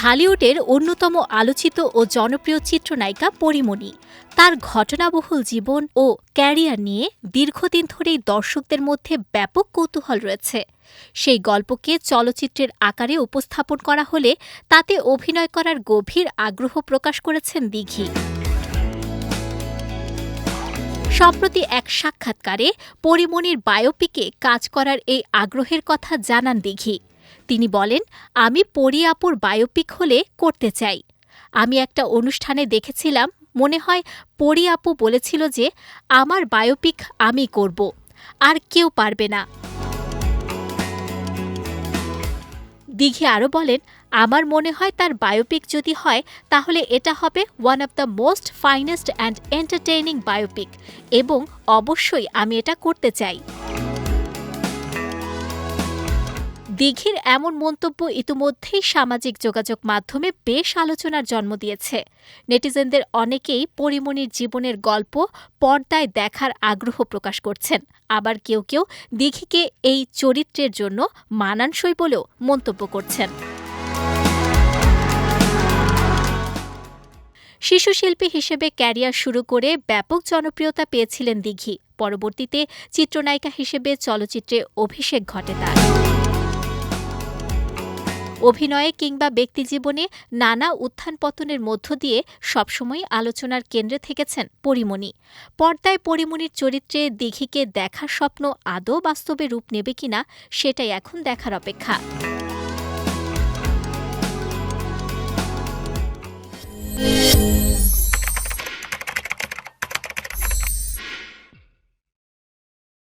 ঢালিউডের অন্যতম আলোচিত ও জনপ্রিয় চিত্রনায়িকা পরীমণি তার ঘটনাবহুল জীবন ও ক্যারিয়ার নিয়ে দীর্ঘদিন ধরেই দর্শকদের মধ্যে ব্যাপক কৌতূহল রয়েছে। সেই গল্পকে চলচ্চিত্রের আকারে উপস্থাপন করা হলে তাতে অভিনয় করার গভীর আগ্রহ প্রকাশ করেছেন দিঘি। সম্প্রতি এক সাক্ষাৎকারে পরীমণির বায়োপিকে কাজ করার এই আগ্রহের কথা জানান দিঘি। তিনি বলেন, আমি পরী আপুর বায়োপিক হলে করতে চাই। আমি একটা অনুষ্ঠানে দেখেছিলাম, মনে হয় পরী আপু বলেছিল যে আমার বায়োপিক আমি করব, আর কেউ পারবে না। দিঘি আরও বলেন, আমার মনে হয় তার বায়োপিক যদি হয় তাহলে এটা হবে one of the most finest and entertaining biopic, এবং অবশ্যই আমি এটা করতে চাই। দিঘির এমন মন্তব্য ইতিমধ্যেই সামাজিক যোগাযোগ মাধ্যমে বেশ আলোচনার জন্ম দিয়েছে। নেটিজেনদের অনেকেই পরীমণির জীবনের গল্প পর্দায় দেখার আগ্রহ প্রকাশ করছেন, আবার কেউ কেউ দিঘিকে এই চরিত্রের জন্য মানানসই বলেও মন্তব্য করছেন। শিশুশিল্পী হিসেবে ক্যারিয়ার শুরু করে ব্যাপক জনপ্রিয়তা পেয়েছিলেন দিঘি। পরবর্তীতে চিত্রনায়িকা হিসেবে চলচ্চিত্রে অভিষেক ঘটে তার। অভিনয়ে কিংবা ব্যক্তিজীবনে নানা উত্থান পতনের মধ্য দিয়ে সবসময় আলোচনার কেন্দ্রে থেকেছেন পরীমণি। পর্দায় পরীমণির চরিত্রে দিঘিকে দেখার স্বপ্ন আদৌ বাস্তবে রূপ নেবে কিনা সেটাই এখন দেখার অপেক্ষা।